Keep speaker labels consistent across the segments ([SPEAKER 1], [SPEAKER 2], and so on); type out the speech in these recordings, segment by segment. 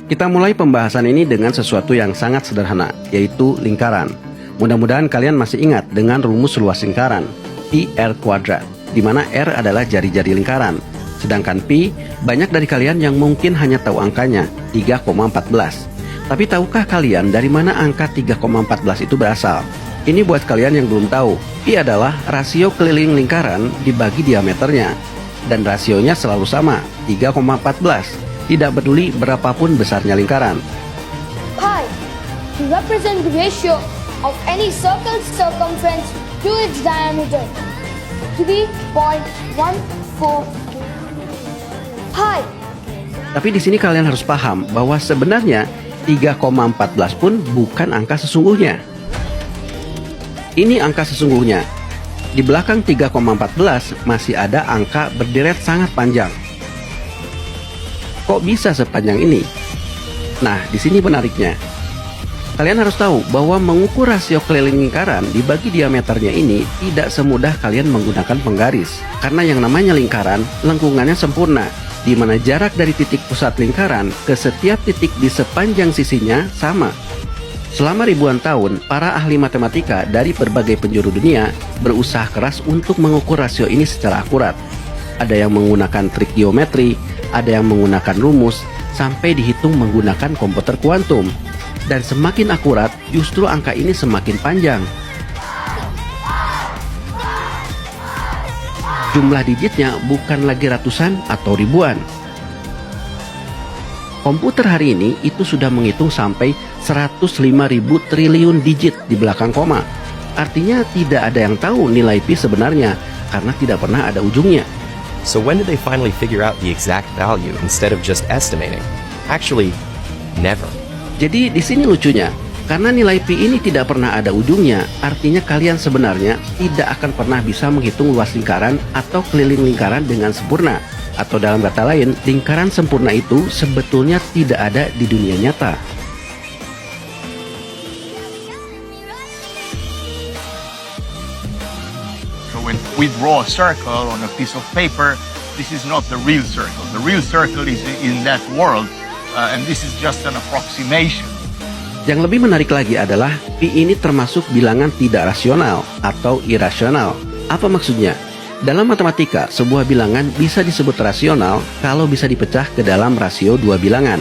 [SPEAKER 1] Kita mulai pembahasan ini dengan sesuatu yang sangat sederhana, yaitu lingkaran. Mudah-mudahan kalian masih ingat dengan rumus luas lingkaran, pi r kuadrat, di mana r adalah jari-jari lingkaran. Sedangkan pi, banyak dari kalian yang mungkin hanya tahu angkanya, 3,14. Tapi tahukah kalian dari mana angka 3,14 itu berasal? Ini buat kalian yang belum tahu, pi adalah rasio keliling lingkaran dibagi diameternya. Dan rasionya selalu sama, 3,14. Tidak peduli berapapun besarnya lingkaran.
[SPEAKER 2] Pi to represent the ratio of any circle's circumference to its diameter. 3.14 pi.
[SPEAKER 1] Tapi di sini kalian harus paham bahwa sebenarnya 3,14 pun bukan angka sesungguhnya. Ini angka sesungguhnya. Di belakang 3,14 masih ada angka berderet sangat panjang. Kok bisa sepanjang ini? Nah, di sini menariknya. Kalian harus tahu bahwa mengukur rasio keliling lingkaran dibagi diameternya ini tidak semudah kalian menggunakan penggaris. Karena yang namanya lingkaran, lengkungannya sempurna, di mana jarak dari titik pusat lingkaran ke setiap titik di sepanjang sisinya sama. Selama ribuan tahun, para ahli matematika dari berbagai penjuru dunia berusaha keras untuk mengukur rasio ini secara akurat. Ada yang menggunakan trik geometri, ada yang menggunakan rumus, sampai dihitung menggunakan komputer kuantum. Dan semakin akurat, justru angka ini semakin panjang. Jumlah digitnya bukan lagi ratusan atau ribuan. Komputer hari ini itu sudah menghitung sampai 105.000 triliun digit di belakang koma. Artinya tidak ada yang tahu nilai pi sebenarnya, karena tidak pernah ada ujungnya.
[SPEAKER 3] So when did they finally figure out the exact value instead of just estimating? Actually, never.
[SPEAKER 1] Jadi di sini lucunya, karena nilai pi ini tidak pernah ada ujungnya, artinya kalian sebenarnya tidak akan pernah bisa menghitung luas lingkaran atau keliling lingkaran dengan sempurna. Atau dalam kata lain, lingkaran sempurna itu sebetulnya tidak ada di dunia nyata.
[SPEAKER 4] When we draw a circle on a piece of paper, this is not the real circle. The real circle is in that world, and this is just an approximation.
[SPEAKER 1] Yang lebih menarik lagi adalah pi ini termasuk bilangan tidak rasional atau irasional. Apa maksudnya? Dalam matematika, sebuah bilangan bisa disebut rasional kalau bisa dipecah ke dalam rasio dua bilangan.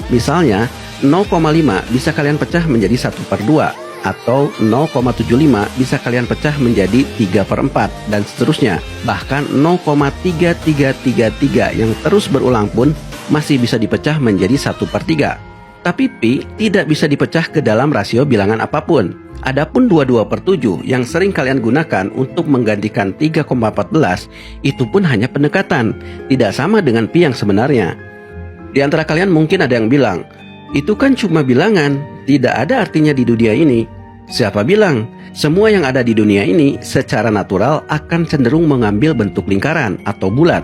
[SPEAKER 1] Misalnya, 0,5 bisa kalian pecah menjadi 1/2. Atau 0,75 bisa kalian pecah menjadi 3/4 dan seterusnya. Bahkan 0,3333 yang terus berulang pun masih bisa dipecah menjadi 1/3. Tapi pi tidak bisa dipecah ke dalam rasio bilangan apapun. Adapun 22/7 yang sering kalian gunakan untuk menggantikan 3,14 itu pun hanya pendekatan, tidak sama dengan pi yang sebenarnya. Di antara kalian mungkin ada yang bilang, itu kan cuma bilangan, tidak ada artinya di dunia ini. Siapa bilang? Semua yang ada di dunia ini secara natural akan cenderung mengambil bentuk lingkaran atau bulat.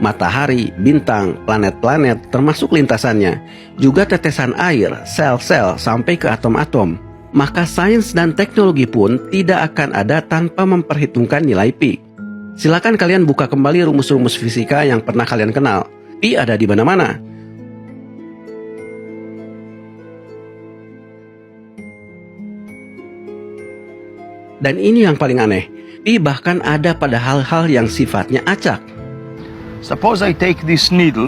[SPEAKER 1] Matahari, bintang, planet-planet termasuk lintasannya, juga tetesan air, sel-sel sampai ke atom-atom. Maka sains dan teknologi pun tidak akan ada tanpa memperhitungkan nilai pi. Silakan kalian buka kembali rumus-rumus fisika yang pernah kalian kenal. Pi ada di mana-mana. Dan ini yang paling aneh, pi bahkan ada pada hal-hal yang sifatnya acak.
[SPEAKER 4] Suppose I take this needle,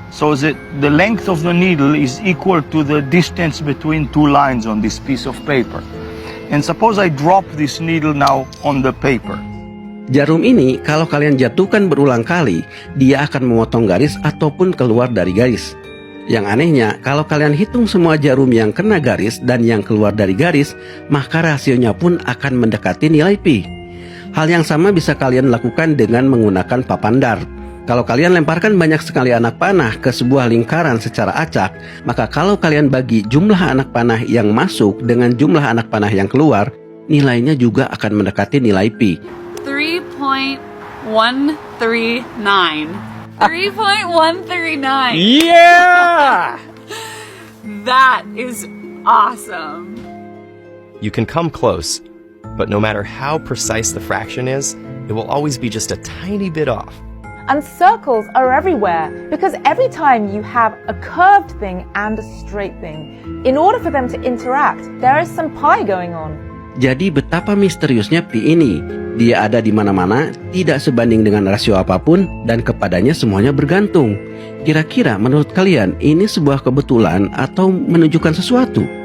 [SPEAKER 4] so that the length of the needle is equal to the distance between two lines on this piece of paper. And suppose I drop this needle now on the paper.
[SPEAKER 1] Jarum ini kalau kalian jatuhkan berulang kali, dia akan memotong garis ataupun keluar dari garis. Yang anehnya, kalau kalian hitung semua jarum yang kena garis dan yang keluar dari garis, maka rasionya pun akan mendekati nilai pi. Hal yang sama bisa kalian lakukan dengan menggunakan papan dart. Kalau kalian lemparkan banyak sekali anak panah ke sebuah lingkaran secara acak, maka kalau kalian bagi jumlah anak panah yang masuk dengan jumlah anak panah yang keluar, nilainya juga akan mendekati nilai pi.
[SPEAKER 5] 3.139. 3.139.
[SPEAKER 3] Yeah!
[SPEAKER 5] That is awesome.
[SPEAKER 3] You can come close, but no matter how precise the fraction is, it will always be just a tiny bit off.
[SPEAKER 6] And circles are everywhere because every time you have a curved thing and a straight thing, in order for them to interact, there is some pi going on.
[SPEAKER 1] Jadi betapa misteriusnya pi ini. Dia ada di mana-mana, tidak sebanding dengan rasio apapun, dan kepadanya semuanya bergantung. Kira-kira menurut kalian ini sebuah kebetulan atau menunjukkan sesuatu?